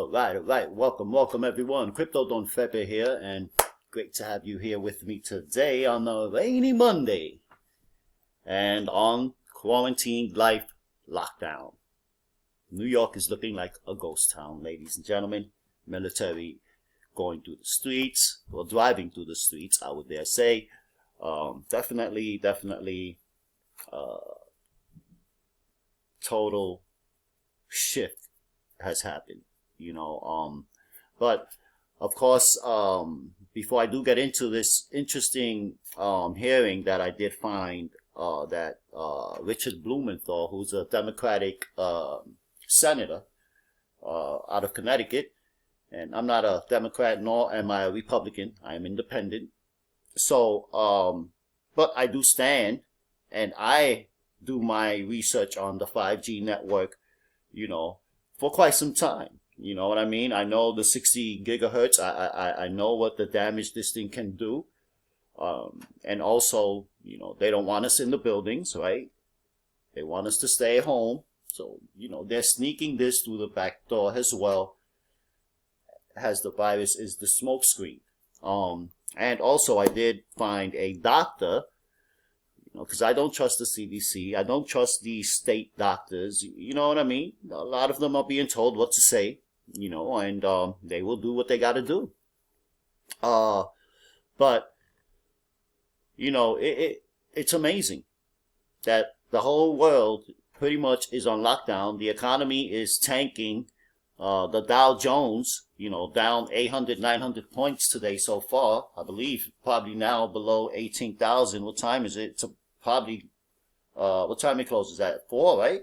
All right. Welcome everyone. Crypto Don Fepe here, and great to have you here with me today on a rainy Monday and on quarantine life lockdown. New York is looking like a ghost town, ladies and gentlemen. Military going through the streets, or driving through the streets, I would dare say. Definitely, total shift has happened. But of course, before I do get into this interesting hearing that I did find that Richard Blumenthal, who's a Democratic senator out of Connecticut, and I'm not a Democrat nor am I a Republican. I am independent. So, but I do stand and I do my research on the 5G network, for quite some time. You know what I mean? I know the 60 gigahertz. I know what the damage this thing can do. And also, they don't want us in the buildings, right? They want us to stay at home. So, they're sneaking this through the back door as well as the virus is the smoke screen. And also I did find a doctor, because I don't trust the CDC. I don't trust these state doctors. You know what I mean? A lot of them are being told what to say, and they will do what they got to do. But, it's amazing that the whole world pretty much is on lockdown. The economy is tanking. The Dow Jones, down 800, 900 points today so far. I believe probably now below 18,000. What time is it? It's probably, what time it closes at? 4, right?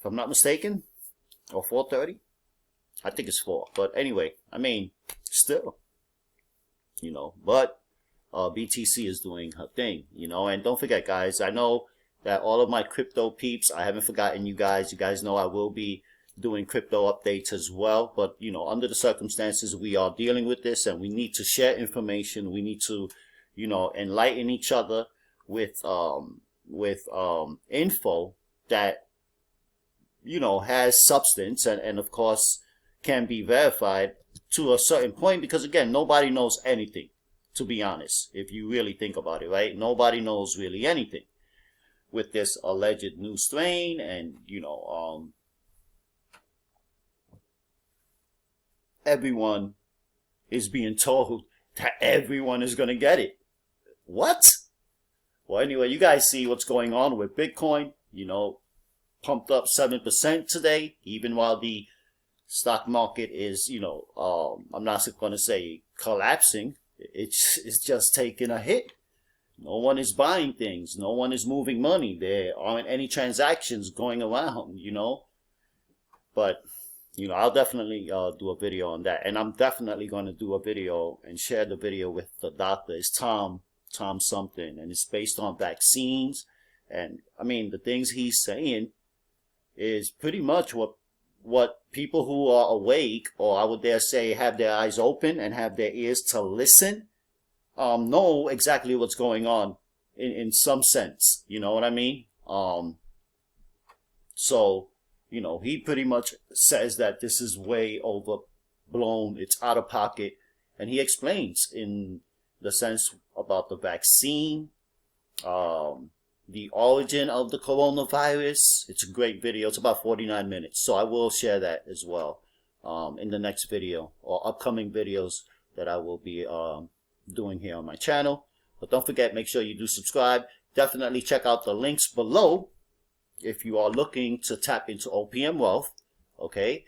If I'm not mistaken. Or 4:30? I think it's 4. But anyway, I mean, still, but BTC is doing her thing, and don't forget, guys, I know that all of my crypto peeps, I haven't forgotten you guys. You guys know I will be doing crypto updates as well, but under the circumstances we are dealing with this, and we need to share information. We need to enlighten each other with info that has substance and of course can be verified to a certain point, because again, nobody knows anything, to be honest. If you really think about it, right? Nobody knows really anything with this alleged new strain, and everyone is being told that everyone is going to get it. What? Well, anyway, you guys see what's going on with Bitcoin, pumped up 7% today, even while the stock market is, I'm not going to say collapsing. It's just taking a hit. No one is buying things. No one is moving money. There aren't any transactions going around, But I'll definitely do a video on that. And I'm definitely going to do a video and share the video with the doctor. It's Tom something. And it's based on vaccines. And, I mean, the things he's saying is pretty much what people who are awake, or I would dare say have their eyes open and have their ears to listen, know exactly what's going on in some sense. You know what I mean? So, he pretty much says that this is way overblown, it's out of pocket, and he explains in the sense about the vaccine, the origin of the coronavirus. It's a great video. It's about 49 minutes, so I will share that as well in the next video or upcoming videos that I will be doing here on my channel. But don't forget, make sure you do subscribe. Definitely check out the links below if you are looking to tap into OPM wealth. Okay,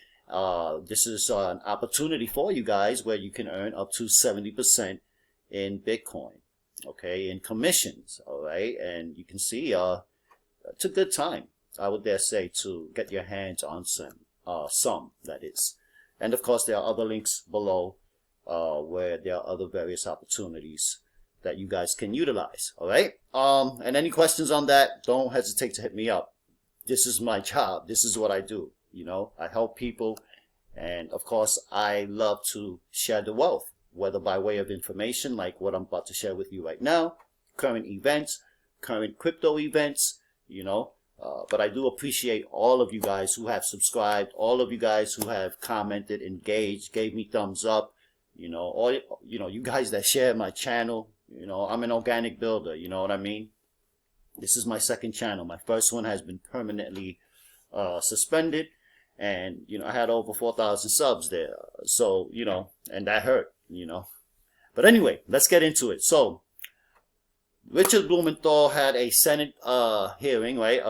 this is an opportunity for you guys where you can earn up to 70% in Bitcoin, okay, in commissions. All right, and you can see it's a good time, I would dare say, to get your hands on some that is. And of course, there are other links below where there are other various opportunities that you guys can utilize. All right, and any questions on that, don't hesitate to hit me up. This is my job. This is what I do. I help people. And of course, I love to share the wealth, whether by way of information, like what I'm about to share with you right now, current events, current crypto events, But I do appreciate all of you guys who have subscribed, all of you guys who have commented, engaged, gave me thumbs up, all, you guys that share my channel. I'm an organic builder, you know what I mean? This is my second channel. My first one has been permanently suspended, and I had over 4,000 subs there. So, and that hurt, But anyway, let's get into it. So, Richard Blumenthal had a Senate hearing, right?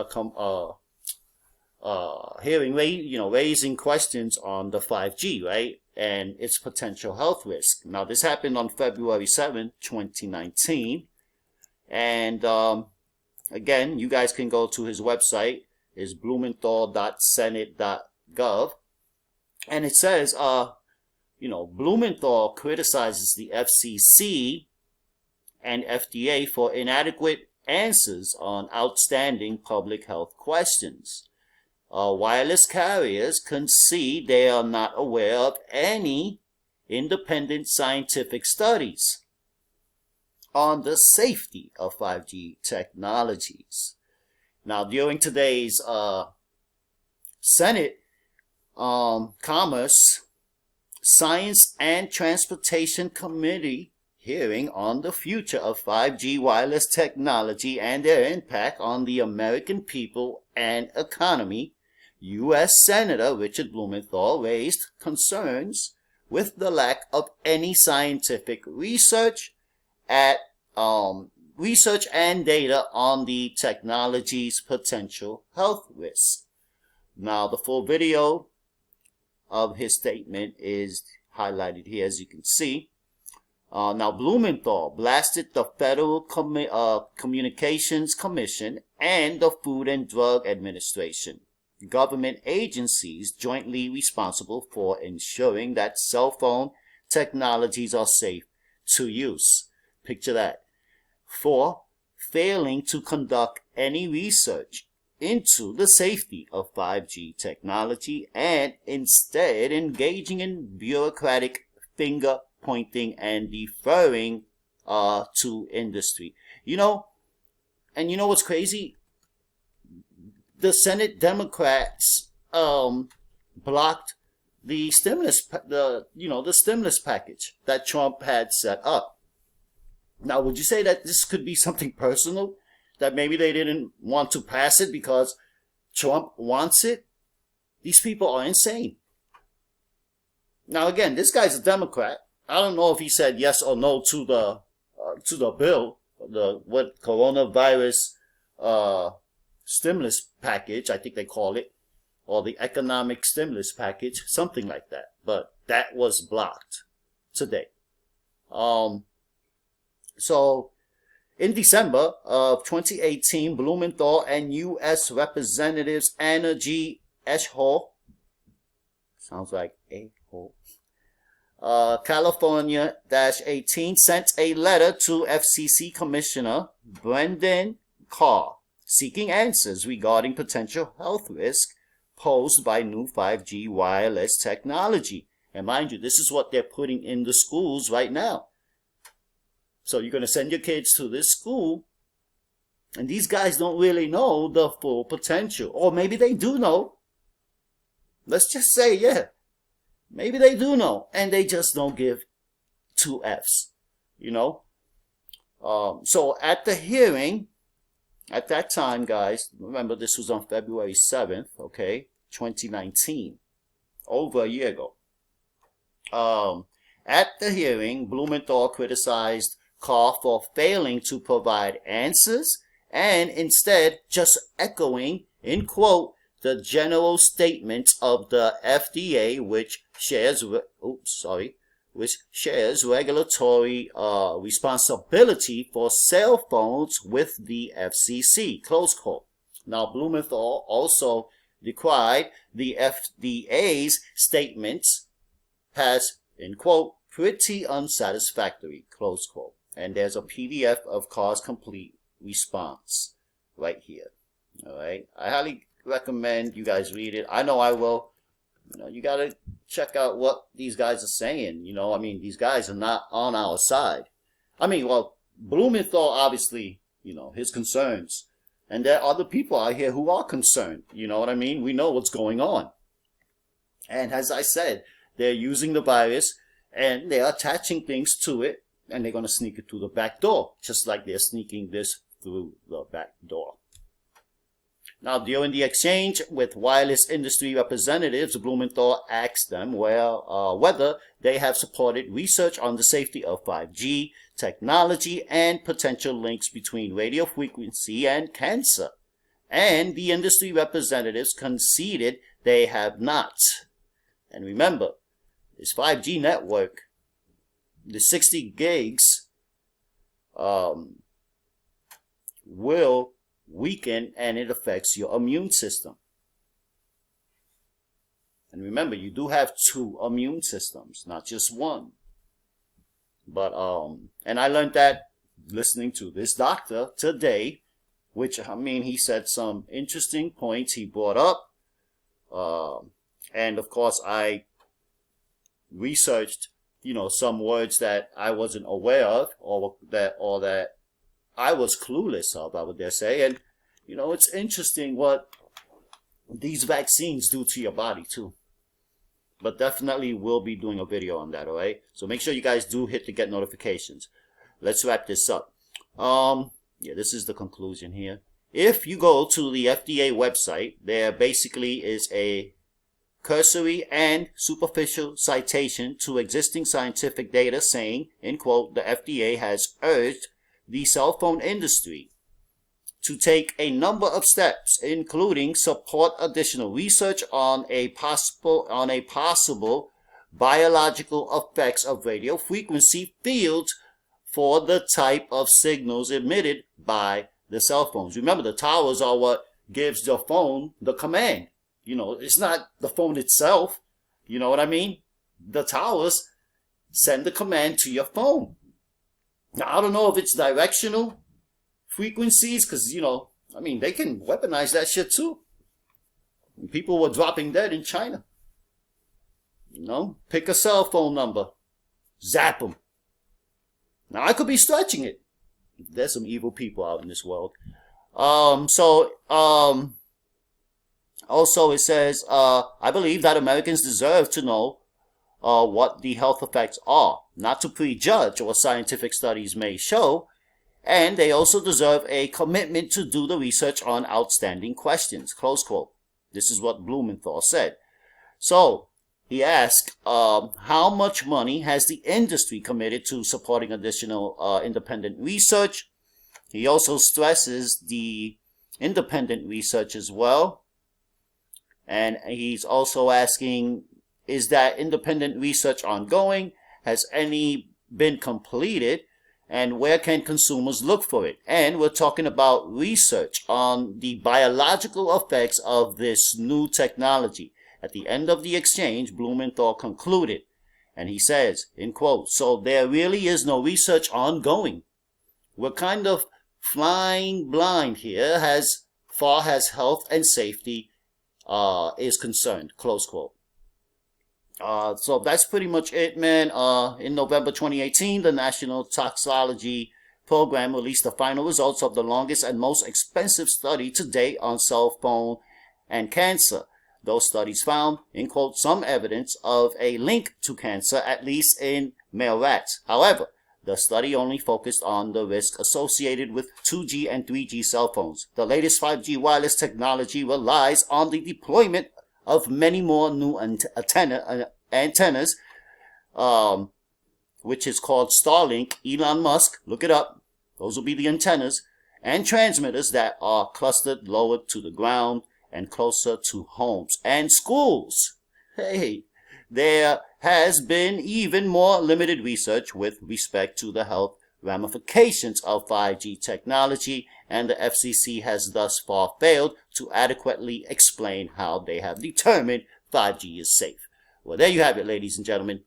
Hearing, raising questions on the 5G, right, and its potential health risk. Now, this happened on February 7th, 2019, and again, you guys can go to his website, is blumenthal.senate.gov, and it says, Blumenthal criticizes the FCC and FDA for inadequate answers on outstanding public health questions. Wireless carriers concede they are not aware of any independent scientific studies on the safety of 5G technologies. Now, during today's Senate Commerce, Science and Transportation Committee hearing on the future of 5G wireless technology and their impact on the American people and economy, U.S. Senator Richard Blumenthal raised concerns with the lack of any scientific research and data on the technology's potential health risks. Now, the full video of his statement is highlighted here, as you can see. Now, Blumenthal blasted the Federal Communications Commission and the Food and Drug Administration, government agencies jointly responsible for ensuring that cell phone technologies are safe to use. Picture that. For failing to conduct any research into the safety of 5G technology and instead engaging in bureaucratic finger pointing and deferring to industry. And you know what's crazy? The Senate Democrats blocked the stimulus, the stimulus package that Trump had set up. Now, would you say that this could be something personal? That maybe they didn't want to pass it because Trump wants it? These people are insane. Now, again, this guy's a Democrat. I don't know if he said yes or no to the bill, what coronavirus stimulus package, I think they call it, or the economic stimulus package, something like that. But that was blocked today. So, in December of 2018, Blumenthal and U.S. Representatives Anna G. Eshol, sounds like a-hole, California-18, sent a letter to FCC Commissioner Brendan Carr seeking answers regarding potential health risk posed by new 5G wireless technology. And mind you, this is what they're putting in the schools right now. So you're going to send your kids to this school, and these guys don't really know the full potential. Or maybe they do know. Let's just say, yeah, maybe they do know, and they just don't give two Fs, So at the hearing, at that time, guys, remember this was on February 7th, 2019, over a year ago. At the hearing, Blumenthal criticized Carr for failing to provide answers and instead just echoing, in quote, the general statement of the FDA, which shares regulatory responsibility for cell phones with the FCC, close quote. Now, Blumenthal also decried the FDA's statements as, in quote, pretty unsatisfactory, close quote. And there's a PDF of Carr's complete response right here. All right. I highly recommend you guys read it. I know I will. You got to check out what these guys are saying. These guys are not on our side. Blumenthal, obviously, his concerns And there are other people out here who are concerned. You know what I mean? We know what's going on. And as I said, they're using the virus and they're attaching things to it, and they're going to sneak it through the back door, just like they're sneaking this through the back door. Now, during the exchange with wireless industry representatives, Blumenthal asked them whether they have supported research on the safety of 5G technology and potential links between radio frequency and cancer. And the industry representatives conceded they have not. And remember, this 5G network, the 60 gigs, will weaken, and it affects your immune system. And remember, you do have 2 immune systems, not just one. But and I learned that listening to this doctor today, which, I mean, he said some interesting points he brought up. And of course, I researched, some words that I wasn't aware of, or that I was clueless of, I would dare say. And, it's interesting what these vaccines do to your body, too. But definitely we'll be doing a video on that, all right? So make sure you guys do hit the get notifications. Let's wrap this up. Yeah, this is the conclusion here. If you go to the FDA website, there basically is a cursory and superficial citation to existing scientific data saying, in quote, the FDA has urged the cell phone industry to take a number of steps, including support additional research on a possible biological effects of radio frequency fields for the type of signals emitted by the cell phones. Remember, the towers are what gives the phone the command. It's not the phone itself. You know what I mean? The towers send the command to your phone. Now, I don't know if it's directional frequencies, because, they can weaponize that shit too. And people were dropping dead in China. Pick a cell phone number, zap them. Now, I could be stretching it. There's some evil people out in this world. Also it says, I believe that Americans deserve to know what the health effects are, not to prejudge what scientific studies may show, and they also deserve a commitment to do the research on outstanding questions, close quote. This is what Blumenthal said. So, he asked, how much money has the industry committed to supporting additional independent research? He also stresses the independent research as well. And he's also asking, is that independent research ongoing? Has any been completed? And where can consumers look for it? And we're talking about research on the biological effects of this new technology. At the end of the exchange, Blumenthal concluded, and he says, in quote, so there really is no research ongoing. We're kind of flying blind here as far as health and safety is concerned, close quote. So that's pretty much it, man. In November 2018, the National Toxicology Program released the final results of the longest and most expensive study to date on cell phone and cancer. Those studies found, in quote, some evidence of a link to cancer, at least in male rats. However, the study only focused on the risk associated with 2G and 3G cell phones. The latest 5G wireless technology relies on the deployment of many more new antennas, which is called Starlink. Elon Musk, look it up. Those will be the antennas and transmitters that are clustered lower to the ground and closer to homes and schools. Hey, there has been even more limited research with respect to the health ramifications of 5G technology, and the FCC has thus far failed to adequately explain how they have determined 5G is safe. Well, there you have it, ladies and gentlemen.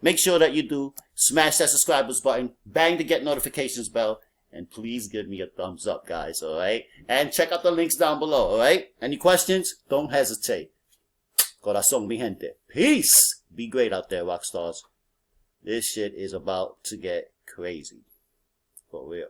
Make sure that you do smash that subscribers button, bang the get notifications bell, and please give me a thumbs up, guys, all right? And check out the links down below, all right? Any questions? Don't hesitate. Corazón, mi gente. Peace. Be great out there, rock stars. This shit is about to get crazy. For real.